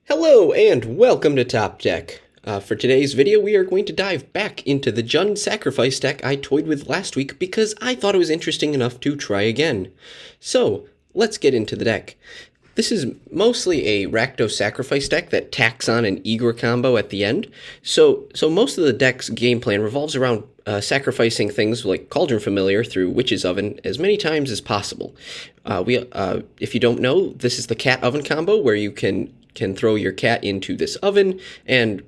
Hello and welcome to Top Deck. For today's video, we are going to dive back into the Jundn Sacrifice deck I toyed with last week because I thought it was interesting enough to try again. So, let's get into the deck. This is mostly a Rakdos Sacrifice deck that tacks on an Ygra Combo at the end. So most of the deck's game plan revolves around sacrificing things like Cauldron Familiar through Witch's Oven as many times as possible. If you don't know, this is the Cat Oven combo where you can throw your cat into this oven and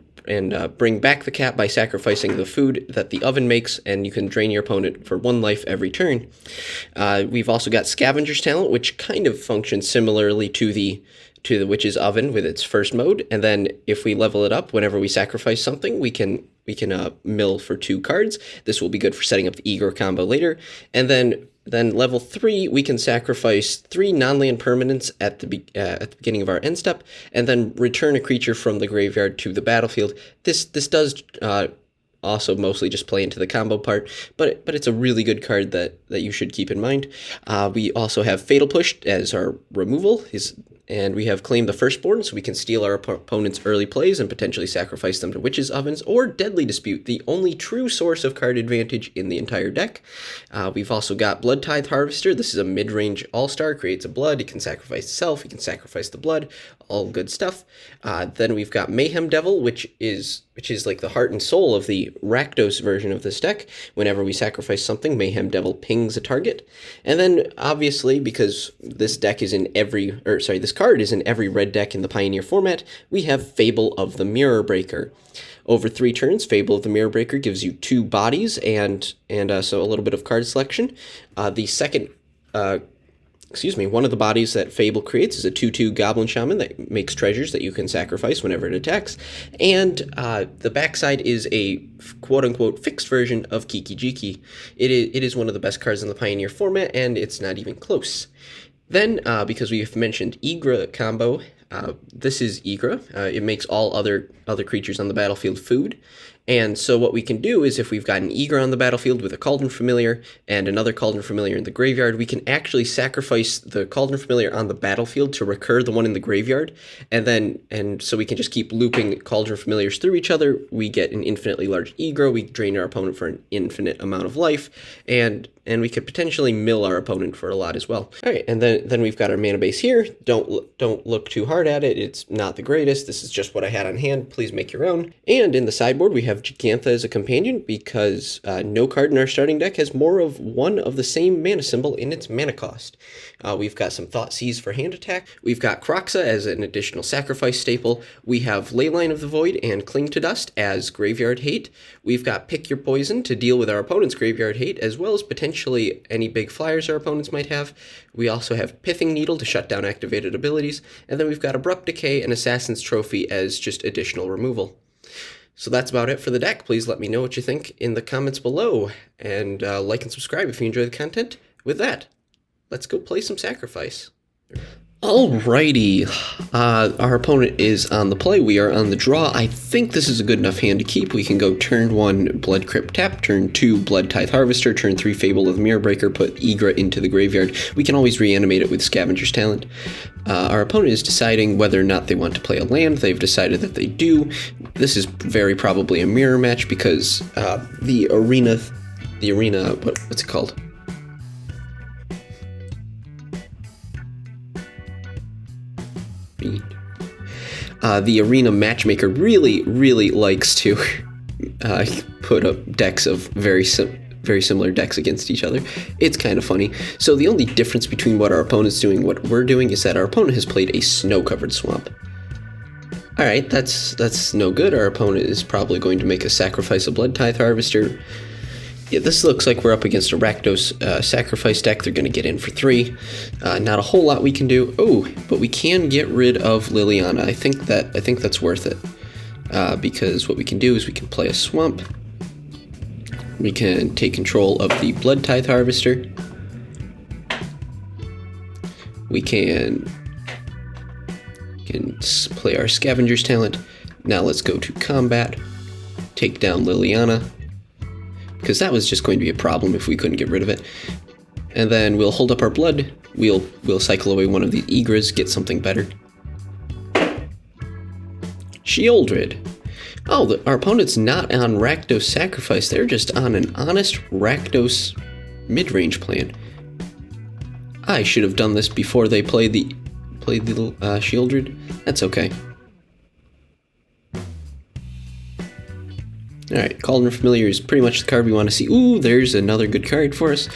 bring back the cat by sacrificing the food that the oven makes, and you can drain your opponent for 1 life every turn. We've also got Scavenger's Talent, which kind of functions similarly to the Witch's Oven with its first mode, and then if we level it up, whenever we sacrifice something, we can mill for 2 cards. This will be good for setting up the Ygra Combo later, and then level 3, we can sacrifice 3 non-land permanents at the beginning of our end step, and then return a creature from the graveyard to the battlefield. This does also mostly just play into the combo part, but it's a really good card that you should keep in mind. We also have Fatal Push as our removal, and we have Claim the Firstborn, so we can steal our opponent's early plays and potentially sacrifice them to Witch's Ovens, or Deadly Dispute, the only true source of card advantage in the entire deck. We've also got Blood Tithe Harvester. This is a mid-range all-star, creates a blood, it can sacrifice itself, it can sacrifice the blood, all good stuff. Then we've got Mayhem Devil, which is like the heart and soul of the Rakdos version of this deck. Whenever we sacrifice something, Mayhem Devil pings a target. And then, obviously, because this card is in every red deck in the Pioneer format, we have Fable of the Mirror Breaker. Over 3 turns, Fable of the Mirror Breaker gives you 2 bodies and so a little bit of card selection. One of the bodies that Fable creates is a 2/2 Goblin Shaman that makes treasures that you can sacrifice whenever it attacks. And the backside is a quote-unquote fixed version of Kiki Jiki. It is one of the best cards in the Pioneer format, and it's not even close. Then, because we've mentioned Ygra Combo, this is Ygra. It makes all other creatures on the battlefield food. And so what we can do is, if we've got an Ygra on the battlefield with a Cauldron Familiar and another Cauldron Familiar in the graveyard, we can actually sacrifice the Cauldron Familiar on the battlefield to recur the one in the graveyard, and so we can just keep looping Cauldron Familiars through each other. We get an infinitely large Ygra, we drain our opponent for an infinite amount of life, and we could potentially mill our opponent for a lot as well. All right, and then we've got our mana base here. Don't look too hard at it. It's not the greatest. This is just what I had on hand. Please make your own. And in the sideboard, we have Gigantha as a companion because no card in our starting deck has more of one of the same mana symbol in its mana cost. We've got some Thoughtseize for hand attack. We've got Kroxa as an additional sacrifice staple. We have Leyline of the Void and Cling to Dust as graveyard hate. We've got Pick Your Poison to deal with our opponent's graveyard hate, as well as potentially any big flyers our opponents might have. We also have Pithing Needle to shut down activated abilities, and then we've got Abrupt Decay and Assassin's Trophy as just additional removal. So that's about it for the deck. Please let me know what you think in the comments below, and like and subscribe if you enjoy the content. With that, let's go play some Sacrifice. Alrighty, our opponent is on the play, we are on the draw. I think this is a good enough hand to keep. We can go turn 1 Blood Crypt tap, turn 2 Blood Tithe Harvester, turn 3 Fable of the Mirror Breaker, put Ygra into the graveyard. We can always reanimate it with Scavenger's Talent. Our opponent is deciding whether or not they want to play a land. They've decided that they do. This is very probably a mirror match because the arena, what's it called? The arena matchmaker really likes to put up decks of very similar decks against each other. It's kind of funny. So the only difference between what our opponent's doing and what we're doing is that our opponent has played a snow-covered swamp. Alright, that's no good. Our opponent is probably going to make a sacrifice of Blood Tithe Harvester. Yeah, this looks like we're up against a Rakdos Sacrifice deck. They're going to get in for 3. Not a whole lot we can do. Oh, but we can get rid of Liliana. I think that's worth it. Because what we can do is we can play a Swamp. We can take control of the Blood Tithe Harvester. We can play our Scavenger's Talent. Now let's go to combat. Take down Liliana, because that was just going to be a problem if we couldn't get rid of it. And then we'll hold up our blood, we'll cycle away one of these Ygras, get something better. Shieldred. Oh, our opponent's not on Rakdos Sacrifice. They're just on an honest Rakdos mid-range plan. I should have done this before they played the Shieldred. That's okay. Alright, Cauldron Familiar is pretty much the card we want to see. Ooh, there's another good card for us.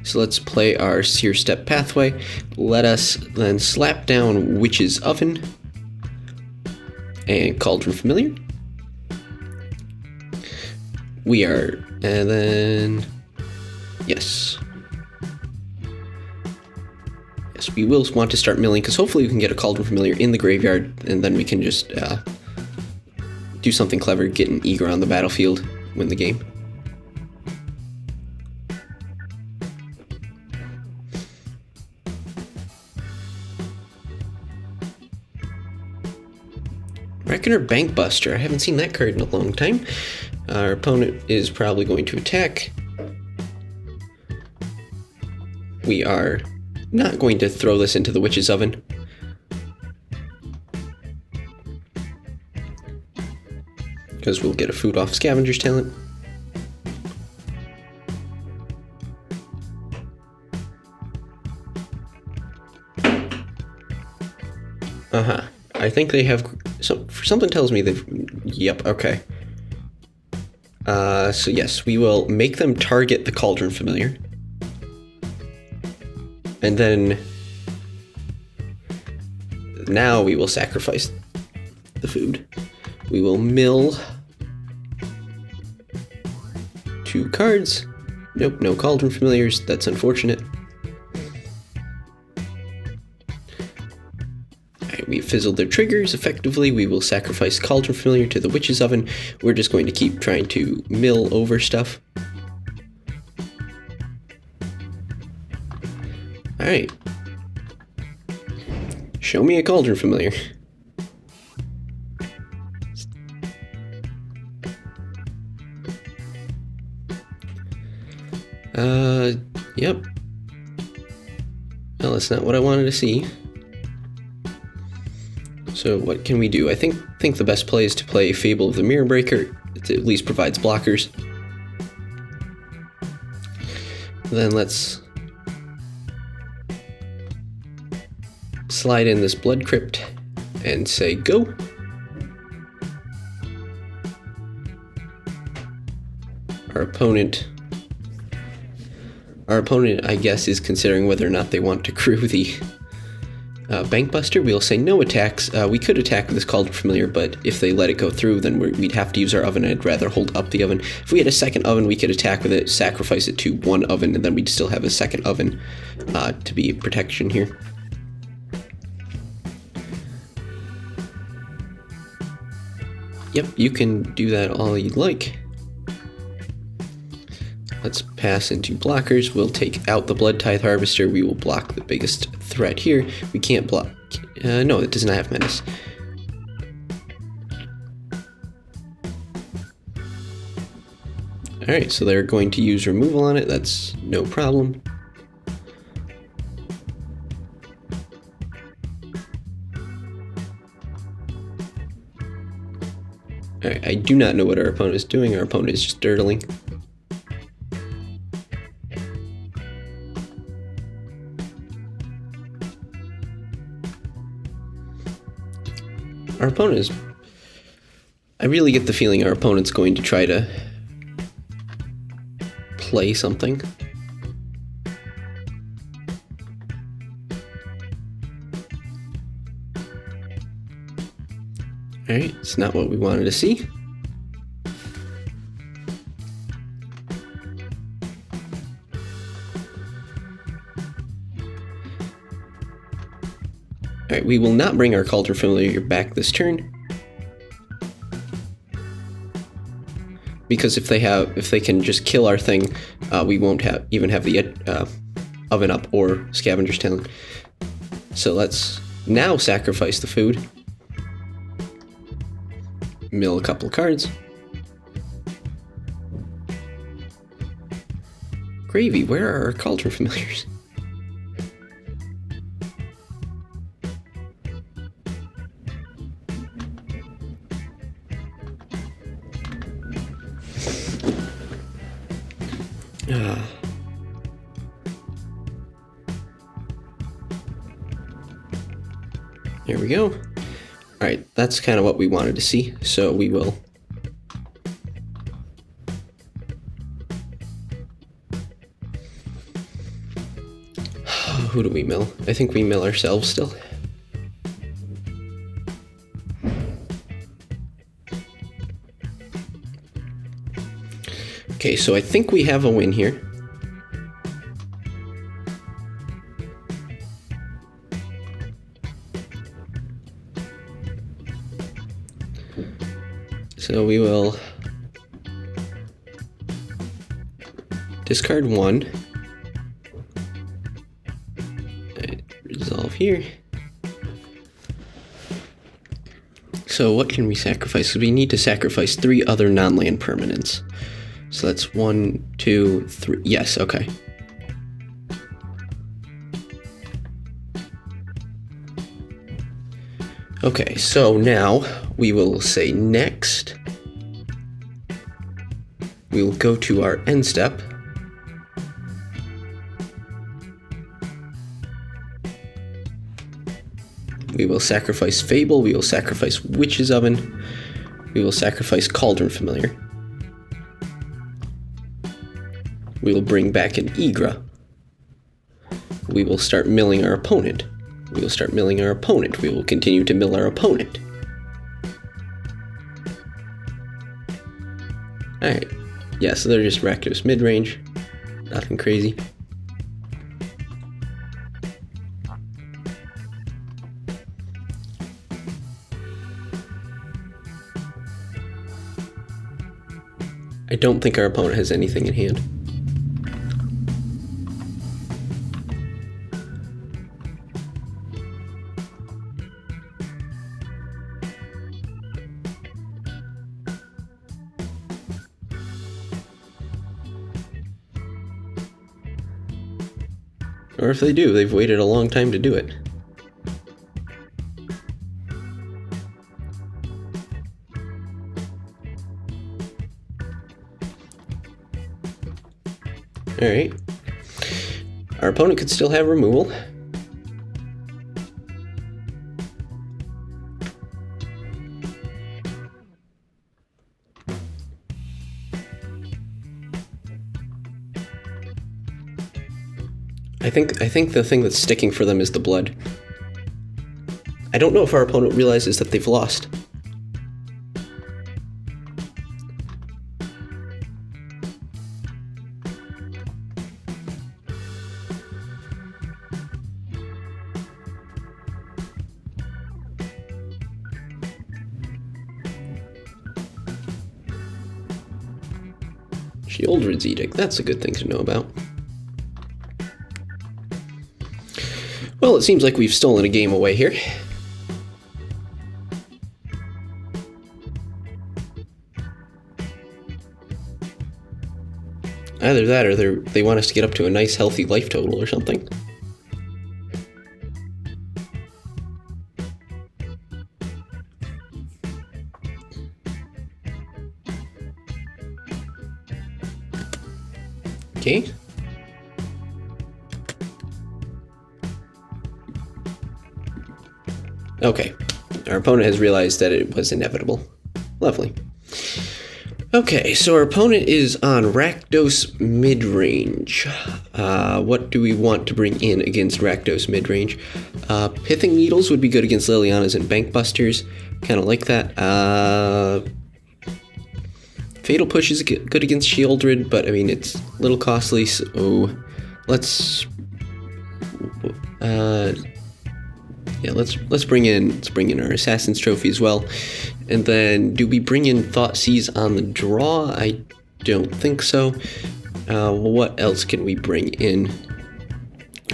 So let's play our Seer Step Pathway. Let us then slap down Witch's Oven and Cauldron Familiar. And then, yes. Yes, we will want to start milling, because hopefully we can get a Cauldron Familiar in the graveyard, and then we can just do something clever, get an Ygra on the battlefield, win the game. Reckoner Bankbuster. I haven't seen that card in a long time. Our opponent is probably going to attack. We are not going to throw this into the Witch's Oven. Because we'll get a food off Scavenger's Talent. I think they have something tells me they've. Yep. Okay. So yes, we will make them target the Cauldron Familiar, and then now we will sacrifice the food. We will mill 2 cards. Nope, no Cauldron Familiars. That's unfortunate. We fizzled their triggers effectively. We will sacrifice Cauldron Familiar to the Witch's Oven. We're just going to keep trying to mill over stuff. Alright. Show me a Cauldron Familiar. Yep. Well, that's not what I wanted to see. So what can we do? I think the best play is to play Fable of the Mirror Breaker. It at least provides blockers. Then let's slide in this Blood Crypt and say go. Our opponent, I guess, is considering whether or not they want to crew the Bankbuster. We'll say no attacks. We could attack with this Cauldron Familiar, but if they let it go through, then we'd have to use our oven. I'd rather hold up the oven. If we had a second oven, we could attack with it, sacrifice it to 1 oven, and then we'd still have a second oven to be protection here. Yep, you can do that all you'd like. Let's pass into blockers. We'll take out the Blood Tithe Harvester. We will block the biggest threat here. We can't block. No, it does not have Menace. Alright, so they're going to use removal on it. That's no problem. Alright, I do not know what our opponent is doing. Our opponent is just dirtling. Our opponent is... I really get the feeling our opponent's going to try to play something. Alright, it's not what we wanted to see. Alright, we will not bring our Cauldron Familiar back this turn. Because if they can just kill our thing, we won't even have the oven up or Scavenger's Talent. So let's now sacrifice the food. Mill a couple of cards. Gravy, where are our Cauldron Familiars? There we go. All right, that's kind of what we wanted to see, so we will. Who do we mill? I think we mill ourselves still. Okay, so I think we have a win here. So we will discard 1. Resolve here. So what can we sacrifice? Because we need to sacrifice 3 other non-land permanents. So that's 1, 2, 3. Yes, okay. Okay, so now we will say next. We will go to our end step. We will sacrifice Fable, we will sacrifice Witch's Oven, we will sacrifice Cauldron Familiar. We will bring back an Ygra. We will start milling our opponent. We will start milling our opponent. We will continue to mill our opponent. Alright. Yeah, so they're just Rakdos Midrange. Nothing crazy. I don't think our opponent has anything in hand. Or if they do, they've waited a long time to do it. Alright. Our opponent could still have removal. I think the thing that's sticking for them is the blood. I don't know if our opponent realizes that they've lost. Sheoldred's Edict, that's a good thing to know about. Well, it seems like we've stolen a game away here. Either that or they want us to get up to a nice healthy life total or something. Okay. Okay, our opponent has realized that it was inevitable. Lovely. Okay, so our opponent is on Rakdos Midrange. What do we want to bring in against Rakdos Midrange? Pithing Needles would be good against Lilianas and Bankbusters. Kind of like that. Fatal Push is good against Sheoldred, but I mean it's a little costly, so let's let's bring in our Assassin's Trophy as well. And then do we bring in Thoughtseize on the draw? I don't think so. What else can we bring in?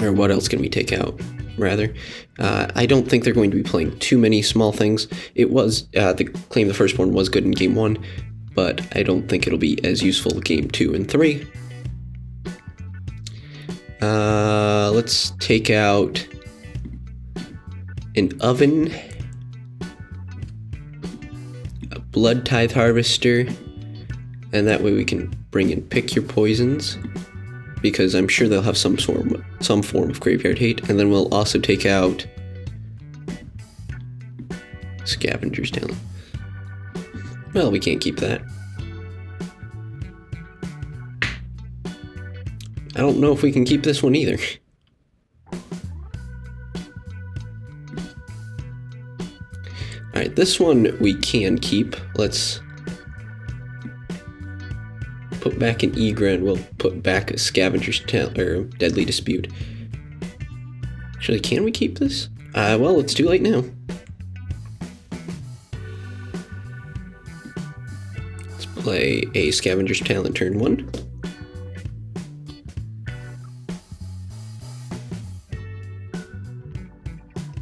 Or what else can we take out, rather? I don't think they're going to be playing too many small things. It was, Claim the Firstborn was good in Game 1, but I don't think it'll be as useful Game 2 and 3. Let's take out an Oven, a Blood Tithe Harvester, And that way we can bring in Pick Your Poisons, because I'm sure they'll have some form of Graveyard Hate. And then we'll also take out Scavenger's Talent. Well, we can't keep that. I don't know if we can keep this one either. Alright, this one we can keep. Let's put back an Ygra, and we'll put back a Scavenger's Talent, or Deadly Dispute. Actually, can we keep this? Well, it's too late now. Let's play a Scavenger's Talent turn 1.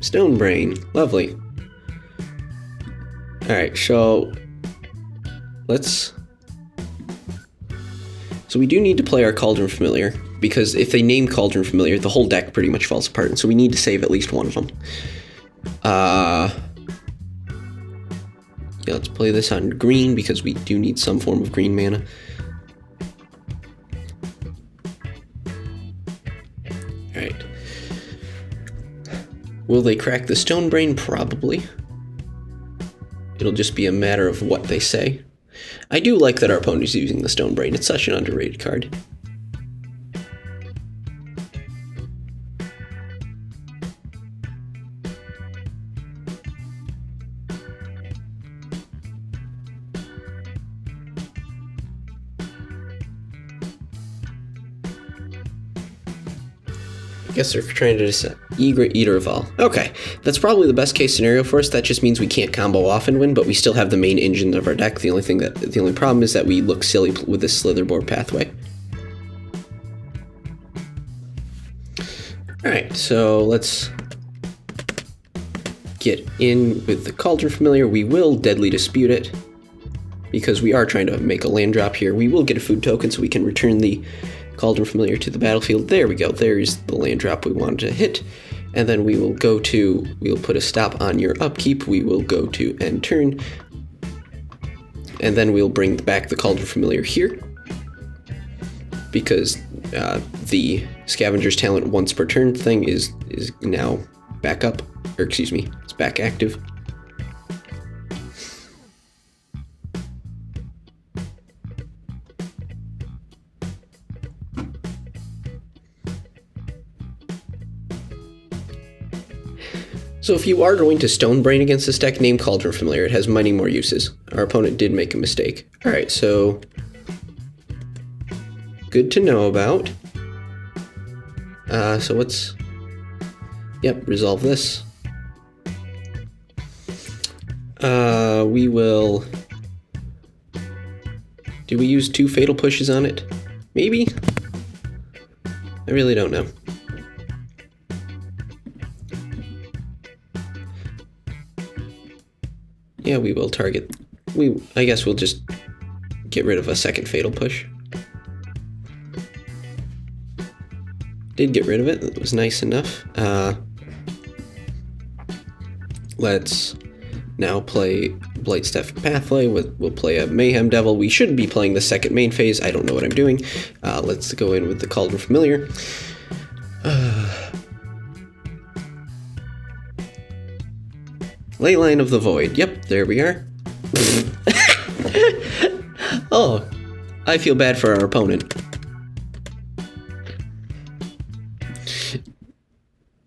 Stone Brain, lovely. Alright, so we do need to play our Cauldron Familiar, because if they name Cauldron Familiar, the whole deck pretty much falls apart, and so we need to save at least one of them. Yeah, let's play this on green, because we do need some form of green mana. Alright. Will they crack the Stone Brain? Probably. It'll just be a matter of what they say. I do like that our opponent is using the Stone Brain. It's such an underrated card. I guess they're trying to decide. Ygra, Eater of All. Okay, that's probably the best case scenario for us. That just means we can't combo off and win, but we still have the main engine of our deck. The only problem is that we look silly with this Slitherboard pathway. Alright, so let's get in with the Cauldron Familiar. We will Deadly Dispute it, because we are trying to make a land drop here. We will get a food token so we can return the Cauldron Familiar to the battlefield. There we go. There's the land drop we wanted to hit. And then we will we'll put a stop on your upkeep. We will go to end turn. And then we'll bring back the Cauldron Familiar here, because the Scavenger's Talent once per turn thing is now back up, or excuse me, it's back active. So if you are going to Stone Brain against this deck, name Cauldron Familiar. It has many more uses. Our opponent did make a mistake. Alright, so good to know about. So let's, resolve this. We will, do we use 2 Fatal Pushes on it? Maybe? I really don't know. Yeah, we will target. I guess we'll just get rid of a second Fatal Push. Did get rid of it. That was nice enough. Let's now play Blightstaff Pathway. We'll play a Mayhem Devil. We should be playing the second main phase. I don't know what I'm doing. Let's go in with the Cauldron Familiar. Leyline of the Void. Yep, there we are. Oh, I feel bad for our opponent.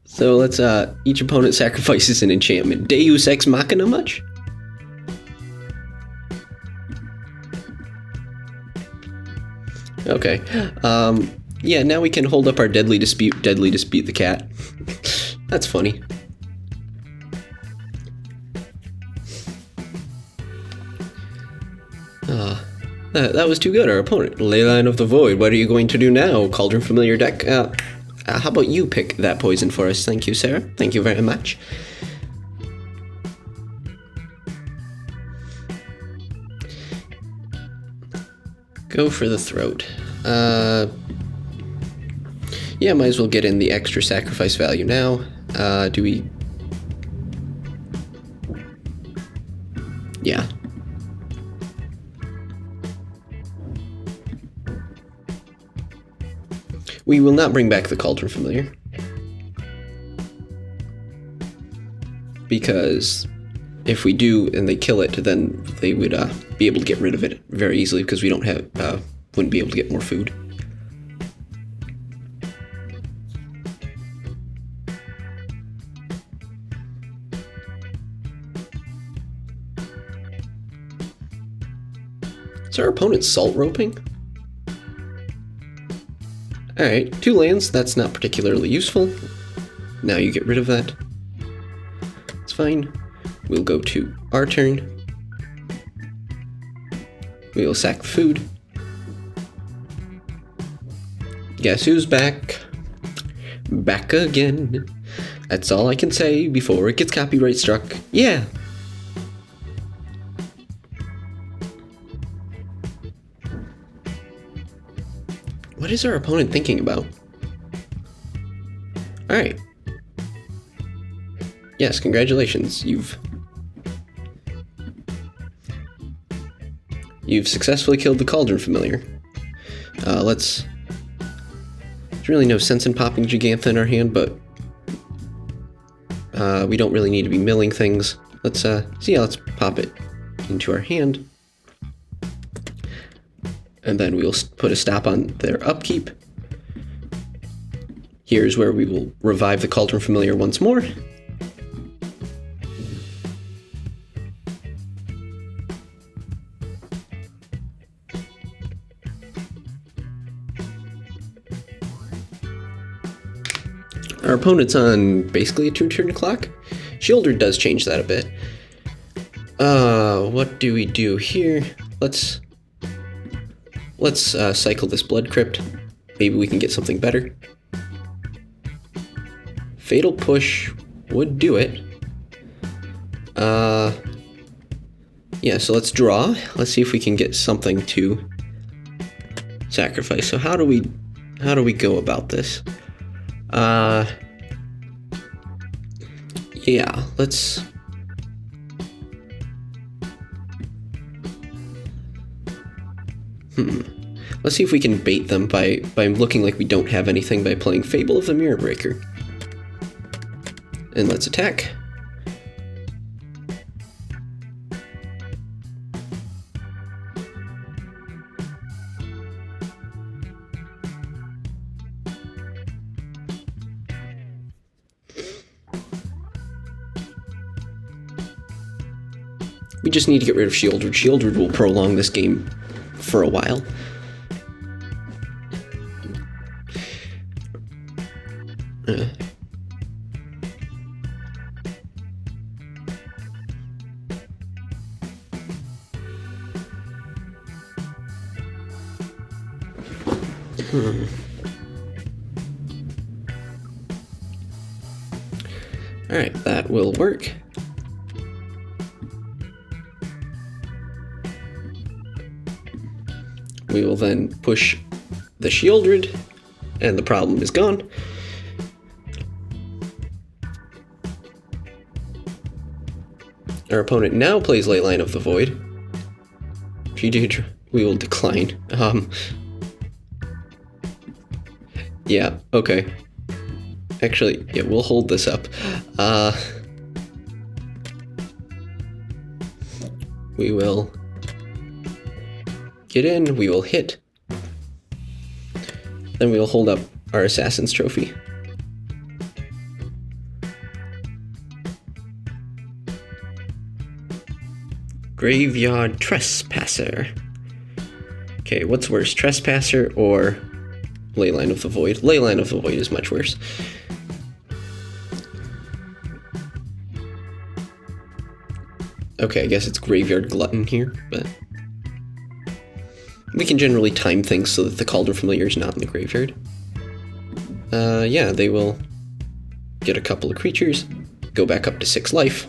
So let's, each opponent sacrifices an enchantment. Deus Ex Machina much? Okay. Yeah, now we can hold up our Deadly Dispute the cat. That's funny. That was too good, our opponent. Leyline of the Void, what are you going to do now? Cauldron Familiar deck? How about you pick that poison for us? Thank you, Sarah. Thank you very much. Go for the throat. Yeah, might as well get in the extra sacrifice value now. Do we... Yeah. We will not bring back the Cauldron Familiar, because if we do and they kill it, then they would be able to get rid of it very easily, because we don't have wouldn't be able to get more food. Is our opponent salt roping? Alright, 2 lands, that's not particularly useful. Now you get rid of that. It's fine. We'll go to our turn. We will sack the food. Guess who's back? Back again. That's all I can say before it gets copyright struck. Yeah! What is our opponent thinking about? Alright. Yes, congratulations. You've successfully killed the Cauldron Familiar. There's really no sense in popping Gigantha in our hand, but we don't really need to be milling things. Let's pop it into our hand. And then we'll put a stop on their upkeep. Here's where we will revive the Cauldron Familiar once more. Our opponent's on basically a 2-turn clock. Shielder does change that a bit. What do we do here? Let's cycle this Blood Crypt. Maybe we can get something better. Fatal Push would do it. Yeah, so let's draw. Let's see if we can get something to sacrifice. So how do we go about this? Yeah, let's see if we can bait them by looking like we don't have anything by playing Fable of the Mirror Breaker. And let's attack. We just need to get rid of Shieldred. Shieldred will prolong this game for a while. Alright, that will work. We will then push the Shieldred, and the problem is gone. Our opponent now plays Leyline of the Void. If you do, we will decline. Yeah, okay. Actually, yeah, we'll hold this up. We will get in, we will hit. Then we will hold up our Assassin's Trophy. Graveyard Trespasser. Okay, what's worse, Trespasser or Leyline of the Void? Leyline of the Void is much worse. Okay, I guess it's Graveyard Glutton here, but we can generally time things so that the Cauldron Familiar is not in the graveyard. Yeah, they will get a couple of creatures, go back up to 6 life.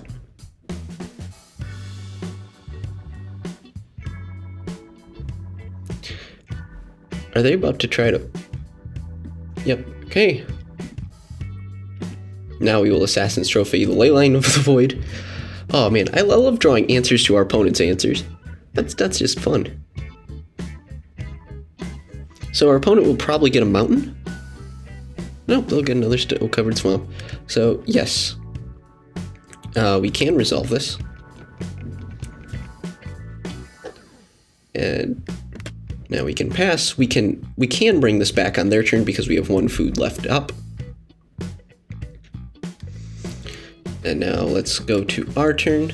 Are they about to try to... Yep, okay. Now we will Assassin's Trophy the Leyline of the Void. Oh man, I love drawing answers to our opponent's answers. That's just fun. So our opponent will probably get a mountain. Nope, they'll get another snow-covered swamp. So, yes. We can resolve this. And now we can pass. We can bring this back on their turn because we have 1 food left up. And now let's go to our turn.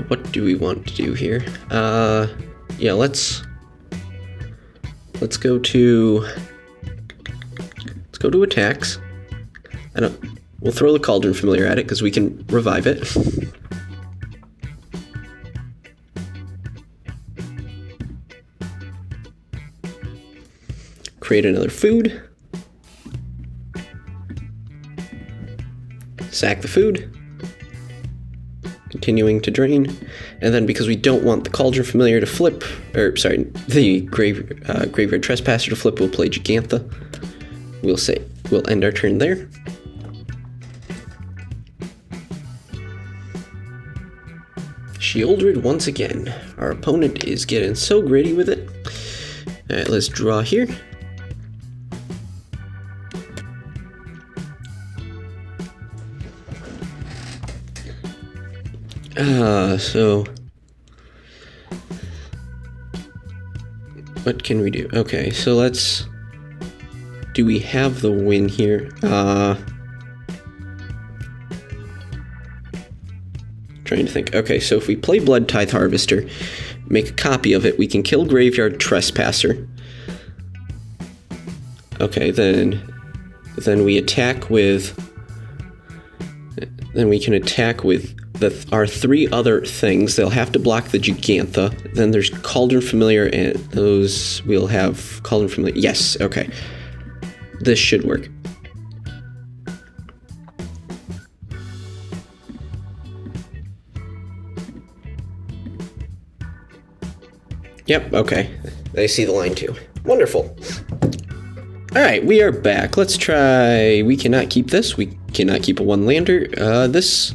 What do we want to do here? Yeah, let's go to attacks. We'll throw the Cauldron Familiar at it because we can revive it. Create another food. Sack the food. Continuing to drain. And then because we don't want the Cauldron Familiar to flip, the Graveyard Trespasser to flip, we'll play Jugantha. We'll end our turn there. Sheoldred once again. Our opponent is getting so gritty with it. Alright, let's draw here. So what can we do? Okay, so do we have the win here? Trying to think. Okay, so if we play Blood Tithe Harvester, make a copy of it, we can kill Graveyard Trespasser. Okay, then we attack with. Then we can attack with our 3 other things. They'll have to block the Jugantha. Then there's Cauldron Familiar, and those we'll have Cauldron Familiar. Yes, okay. This should work. Yep, okay. I see the line too. Wonderful. Alright, we are back. Let's try. We cannot keep this. We cannot keep a 1-lander. This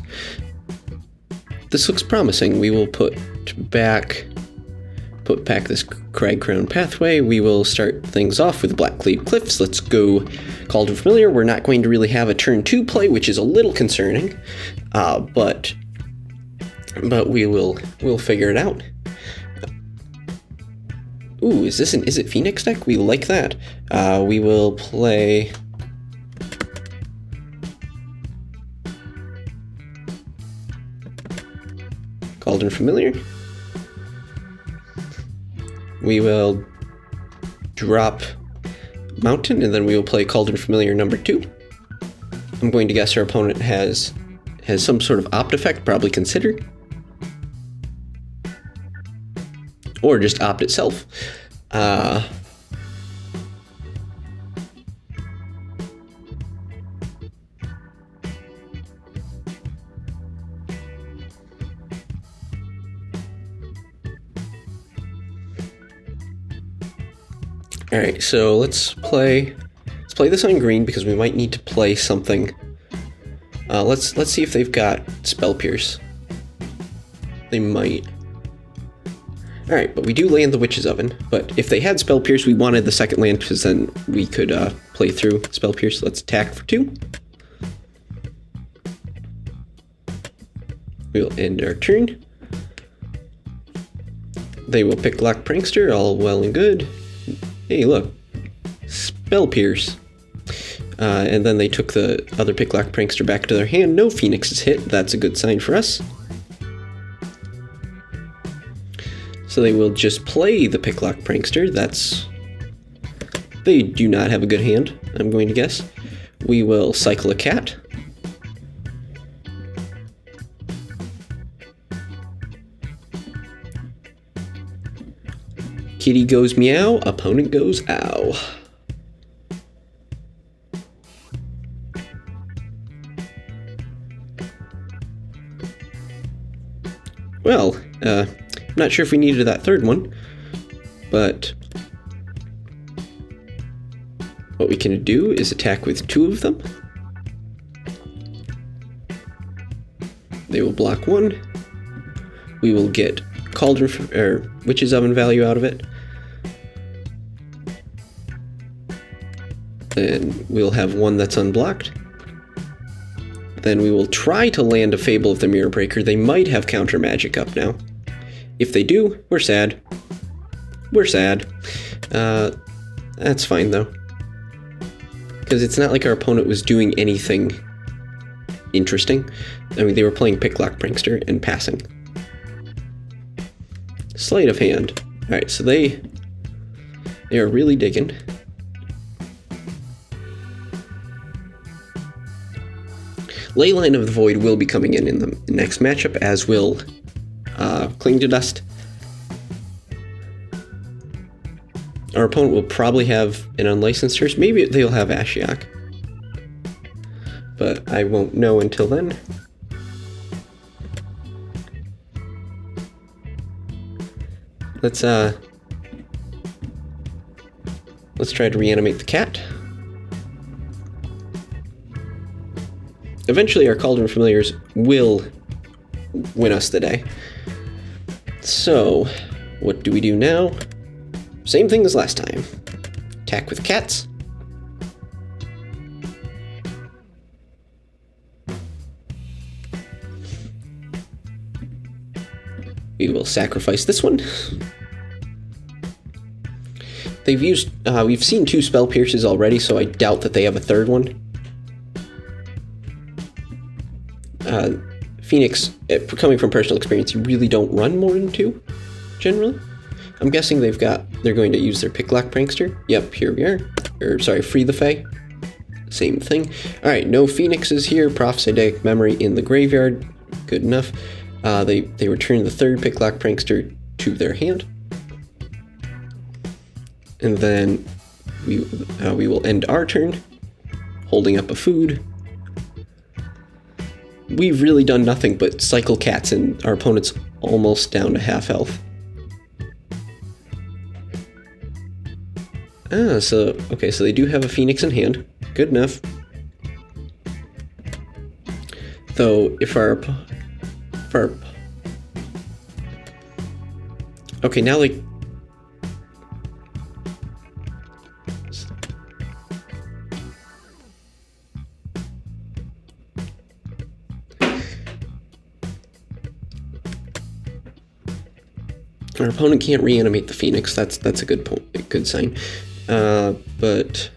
looks promising. We will put back this Cragcrown Pathway. We will start things off with Blackcleave Cliffs. Let's go Cauldron Familiar. We're not going to really have a turn 2 play, which is a little concerning, but we'll figure it out. Ooh, is it Phoenix deck? We like that. We will play. Cauldron Familiar. We will drop Mountain, and then we will play Cauldron Familiar number 2. I'm going to guess our opponent has some sort of opt effect, probably Consider. Or just opt itself. Alright, so let's play this on green because we might need to play something. Let's see if they've got Spell Pierce. They might. Alright, but we do land the Witch's Oven. But if they had Spell Pierce, we wanted the second land because then we could play through Spell Pierce. Let's attack for 2. We'll end our turn. They will pick Lock Prankster, all well and good. Hey, look. Spell Pierce. And then they took the other Picklock Prankster back to their hand. No Phoenixes hit. That's a good sign for us. So they will just play the Picklock Prankster. They do not have a good hand, I'm going to guess. We will cycle a cat. Kitty goes meow, opponent goes ow. Well, I'm not sure if we needed that third one, but what we can do is attack with 2 of them. They will block 1. We will get Cauldron or Witch's Oven value out of it. Then we'll have 1 that's unblocked. Then we will try to land a Fable of the Mirror Breaker. They might have counter magic up now. If they do, we're sad. We're sad. That's fine though. Because it's not like our opponent was doing anything interesting. I mean, they were playing Picklock Prankster and passing. Sleight of Hand. Alright, so they are really digging. Leyline of the Void will be coming in the next matchup, as will Cling to Dust. Our opponent will probably have an Unlicensed Curse. Maybe they'll have Ashiok. But I won't know until then. Let's try to reanimate the cat. Eventually our Cauldron Familiars will win us the day. So, what do we do now? Same thing as last time. Attack with cats. We will sacrifice this one. They've used, we've seen 2 Spell Pierces already, so I doubt that they have a third one. Phoenix, coming from personal experience, you really don't run more than 2, generally. I'm guessing they're going to use their Picklock Prankster. Yep, here we are. Or, sorry, Free the Fae. Same thing. Alright, no Phoenixes here. Prophesied Memory in the graveyard. Good enough. They return the 3rd Picklock Prankster to their hand. And then we will end our turn, holding up a food. We've really done nothing but cycle cats, and our opponent's almost down to half health. Okay, so they do have a Phoenix in hand. Good enough. Though, okay, now like... Our opponent can't reanimate the Phoenix. That's a good sign. But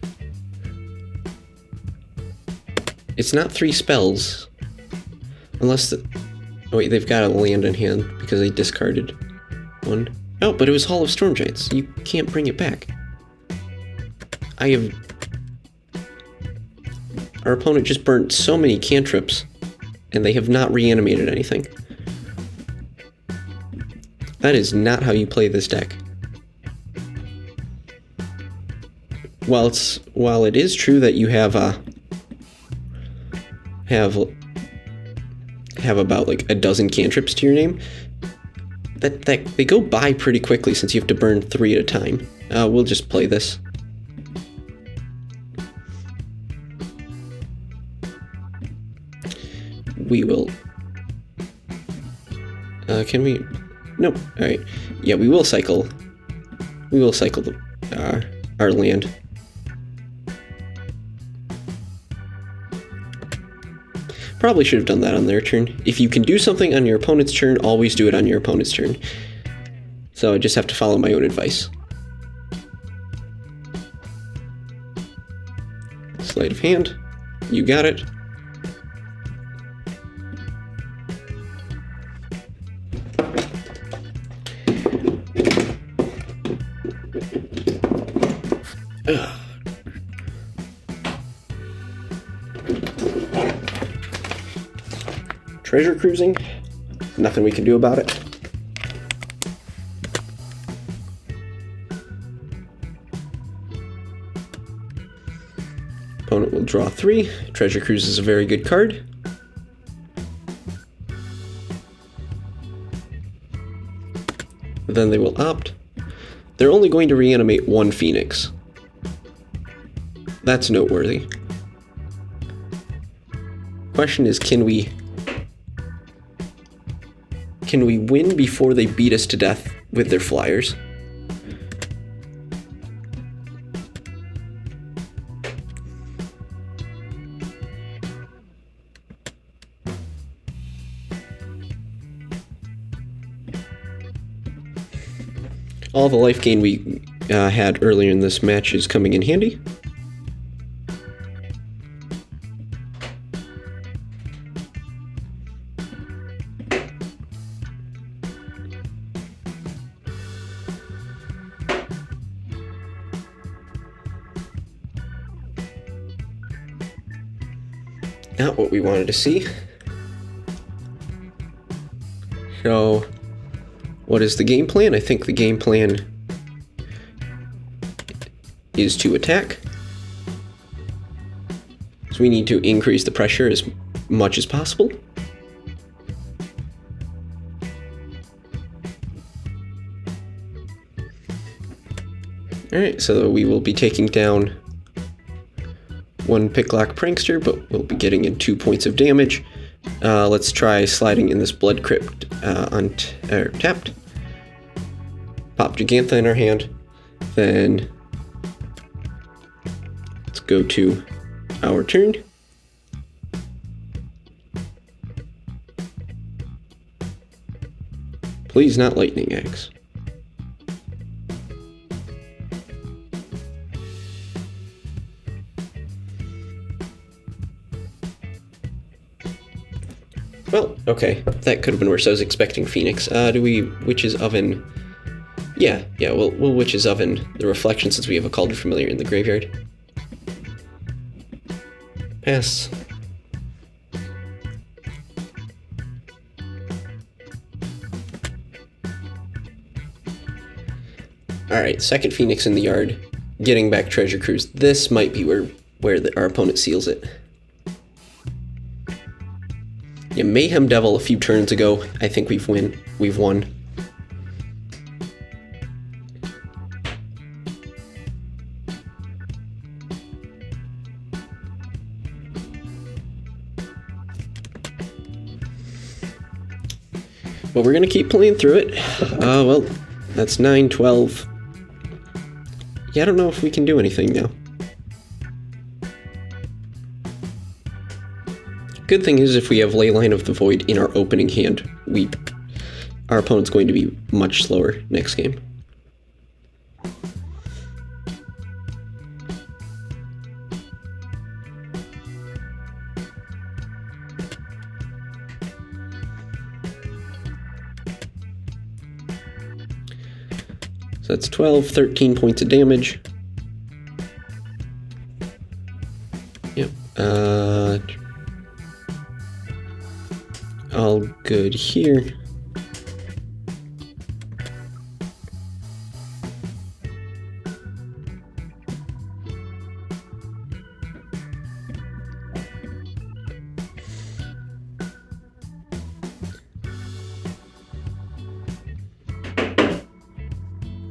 it's not 3 spells, unless oh wait, they've got a land in hand because they discarded 1. Oh, but it was Hall of Storm Giants. You can't bring it back. Our opponent just burnt so many cantrips, and they have not reanimated anything. That is not how you play this deck. While it is true that you have about like a dozen cantrips to your name, that they go by pretty quickly since you have to burn 3 at a time. We'll just play this. We will. Can we? Nope. All right. Yeah, we will cycle. We will cycle our land. Probably should have done that on their turn. If you can do something on your opponent's turn, always do it on your opponent's turn. So I just have to follow my own advice. Sleight of hand. You got it. Treasure cruising, nothing we can do about it. Opponent will draw 3. Treasure Cruise is a very good card. Then they will opt. They're only going to reanimate 1 Phoenix. That's noteworthy. Question is, can we Can we win before they beat us to death with their flyers? All the life gain we had earlier in this match is coming in handy. Not what we wanted to see. So, what is the game plan? I think the game plan is to attack. So we need to increase the pressure as much as possible. Alright, so we will be taking down one Picklock Prankster, but we'll be getting in 2 points of damage. Let's try sliding in this Blood Crypt tapped. Pop Gigantha in our hand. Then let's go to our turn. Please not Lightning Axe. Well, okay, that could have been worse. I was expecting Phoenix. Do we Witch's Oven? Yeah, we'll Witch's Oven the Reflection since we have a Cauldron Familiar in the graveyard. Pass. Alright, second Phoenix in the yard. Getting back Treasure Cruise. This might be where our opponent seals it. Yeah, Mayhem Devil a few turns ago. I think we've won. But we're gonna keep playing through it. Well, that's 9, 12. Yeah, I don't know if we can do anything now. Good thing is if we have Leyline of the Void in our opening hand, our opponent's going to be much slower next game. So that's 12, 13 points of damage. Yep. All good here.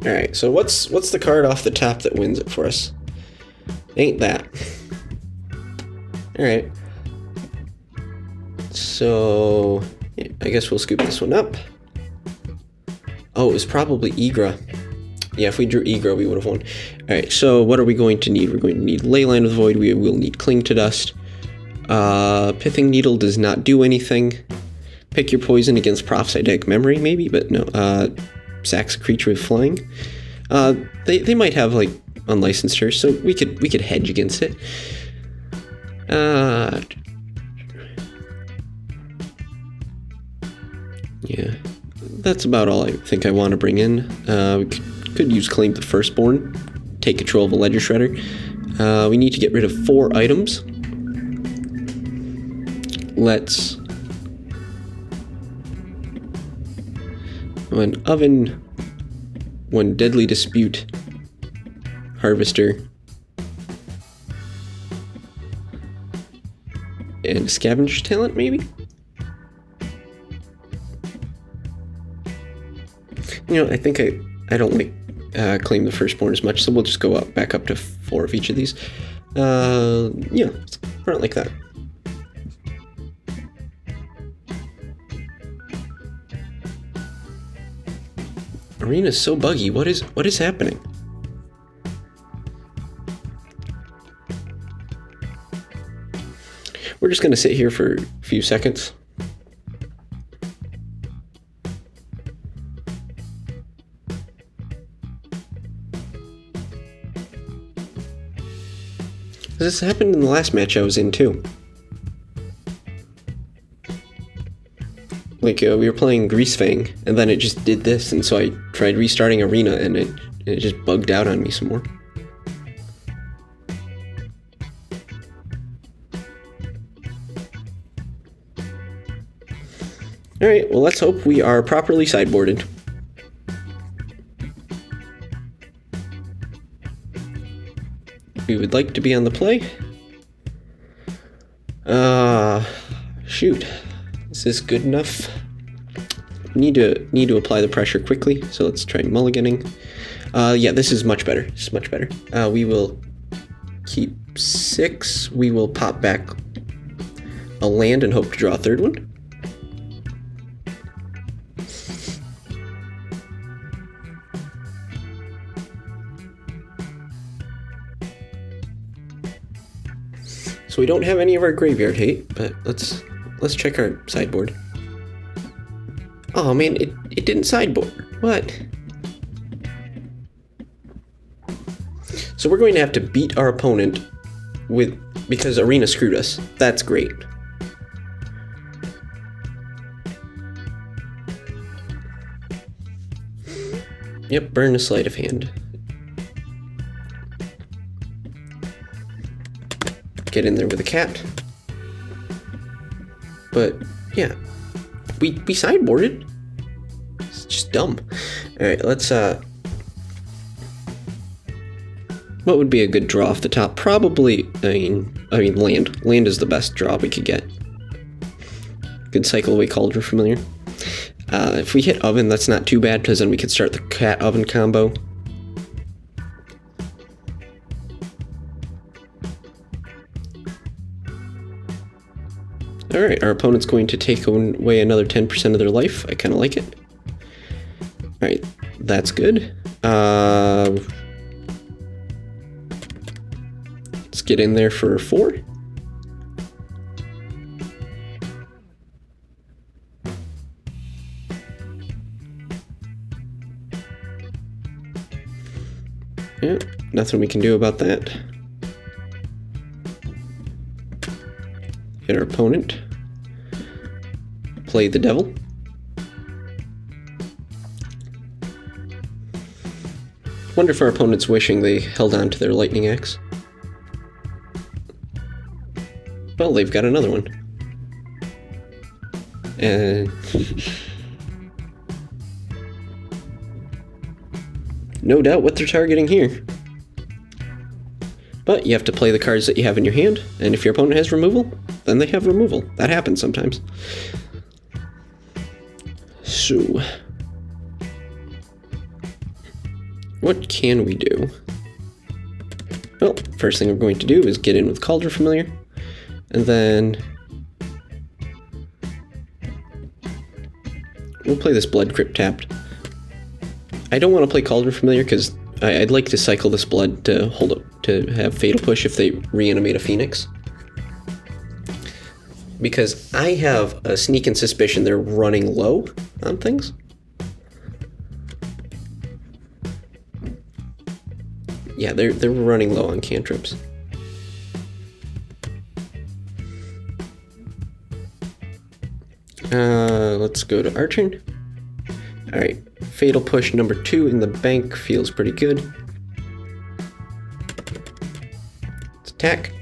Alright, so what's the card off the top that wins it for us? Ain't that. Alright. So, yeah, I guess we'll scoop this one up. Oh, it was probably Ygra. Yeah, if we drew Ygra, we would have won. Alright, so what are we going to need? We're going to need Leyline of the Void. We will need Cling to Dust. Pithing Needle does not do anything. Pick your poison against Prophesied Memory, maybe, but no. Sacks a creature with flying. They might have, like, unlicensed her, so we could hedge against it. Yeah, that's about all I think I want to bring in. We could use Claim the Firstborn, take control of a Ledger Shredder. We need to get rid of 4 items. Let's... One Oven, one Deadly Dispute, Harvester, and Scavenger Talent, maybe? You know, I think I don't like Claim the Firstborn as much, so we'll just go back up to 4 of each of these. Yeah, let's run it like that. Arena's so buggy. What is happening? We're just gonna sit here for a few seconds. This happened in the last match I was in too. Like, we were playing Greasefang, and then it just did this, and so I tried restarting Arena, and it just bugged out on me some more. Alright, well, let's hope we are properly sideboarded. We would like to be on the play. Shoot. Is this good enough? Need to apply the pressure quickly, so let's try mulliganing. Yeah, this is much better. This is much better. We will keep 6. We will pop back a land and hope to draw a third one. So we don't have any of our graveyard hate, but let's check our sideboard. Oh man, it didn't sideboard. What? So we're going to have to beat our opponent because Arena screwed us. That's great. Yep, burn a sleight of hand. Get in there with a cat. But yeah, we sideboarded. It's just dumb. All right, let's what would be a good draw off the top? Probably, I mean land. Land is the best draw we could get. Could cycle away Cauldron Familiar. If we hit Oven, that's not too bad, because then we could start the Cat Oven combo. Alright, our opponent's going to take away another 10% of their life. I kind of like it. Alright, that's good. Let's get in there for 4. Yeah, nothing we can do about that. Hit our opponent. Play the devil. Wonder if our opponent's wishing they held on to their lightning axe. Well, they've got another one. And no doubt what they're targeting here. But you have to play the cards that you have in your hand, and if your opponent has removal, then they have removal. That happens sometimes. So, what can we do? Well, first thing we're going to do is get in with Cauldron Familiar, and then we'll play this Blood Crypt tapped. I don't want to play Cauldron Familiar because I'd like to cycle this blood to hold up to have Fatal Push if they reanimate a Phoenix. Because I have a sneaking suspicion they're running low on things. Yeah, they're running low on cantrips. Let's go to our turn. Alright, Fatal Push number 2 in the bank feels pretty good. Let's attack.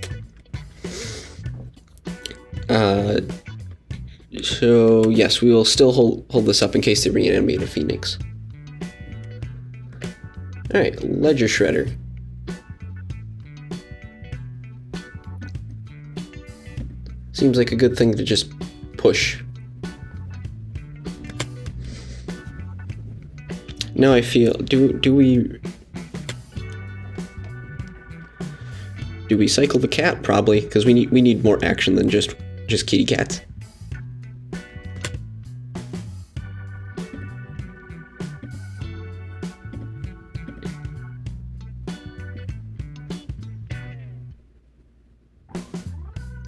So yes, we will still hold this up in case they reanimate a Phoenix. Alright, Ledger Shredder. Seems like a good thing to just push. Now I feel, do we cycle the cat? Probably, because we need more action than just kitty cats.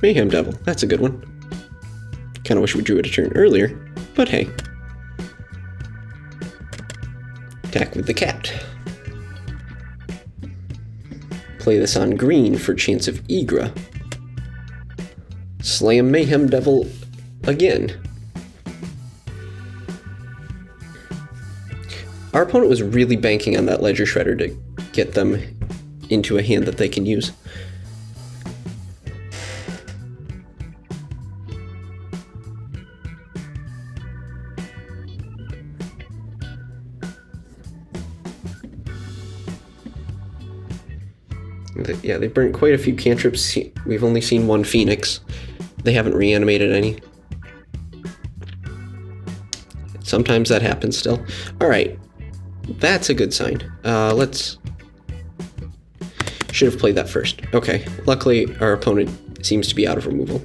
Mayhem Devil, that's a good one. Kinda wish we drew it a turn earlier, but hey. Attack with the cat. Play this on green for chance of Ygra. Slam Mayhem Devil again. Our opponent was really banking on that Ledger Shredder to get them into a hand that they can use. Yeah, they burnt quite a few cantrips. We've only seen one Phoenix. They haven't reanimated any. Sometimes that happens still. Alright, that's a good sign. Should have played that first. Okay, luckily our opponent seems to be out of removal.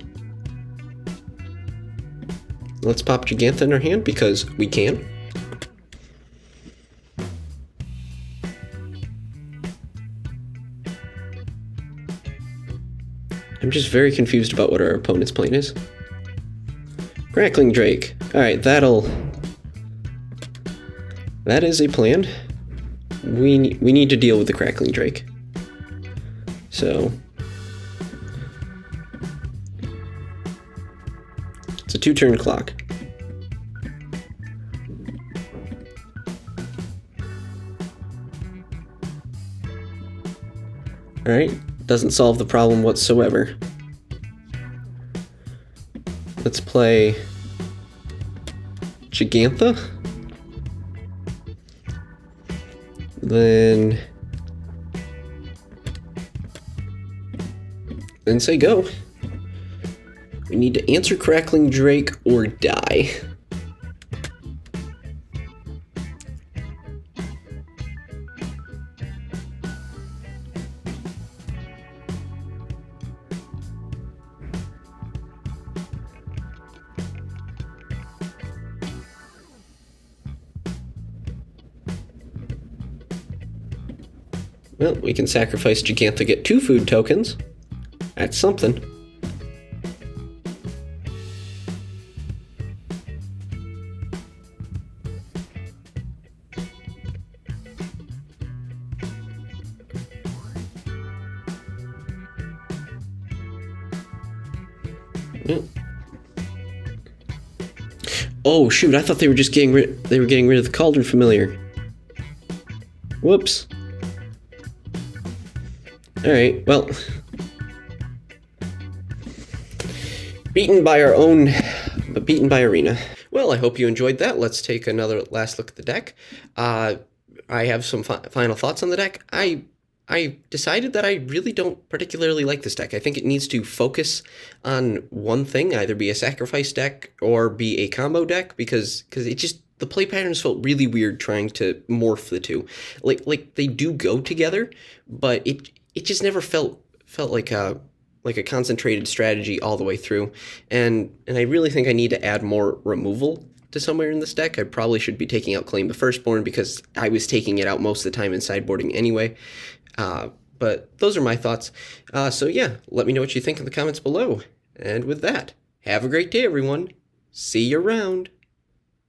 Let's pop Jugantha in our hand because we can. I'm just very confused about what our opponent's plan is. Crackling Drake. Alright, that is a plan. We need to deal with the Crackling Drake. So it's a 2-turn clock. Alright. Doesn't solve the problem whatsoever. Let's play Jugantha. Then say go. We need to answer Crackling Drake or die. Well, we can sacrifice Jugantha, get 2 food tokens. That's something. Oh shoot, I thought they were just getting rid of the Cauldron Familiar. Whoops. Alright, well. Beaten by our own, but beaten by Arena. Well, I hope you enjoyed that. Let's take another last look at the deck. I have some final thoughts on the deck. I decided that I really don't particularly like this deck. I think it needs to focus on one thing, either be a sacrifice deck or be a combo deck, because it just, the play patterns felt really weird trying to morph the two. Like they do go together, but it just never felt like a concentrated strategy all the way through. And I really think I need to add more removal to somewhere in this deck. I probably should be taking out Claim the Firstborn because I was taking it out most of the time in sideboarding anyway. But those are my thoughts. So yeah, let me know what you think in the comments below. And with that, have a great day, everyone. See you around.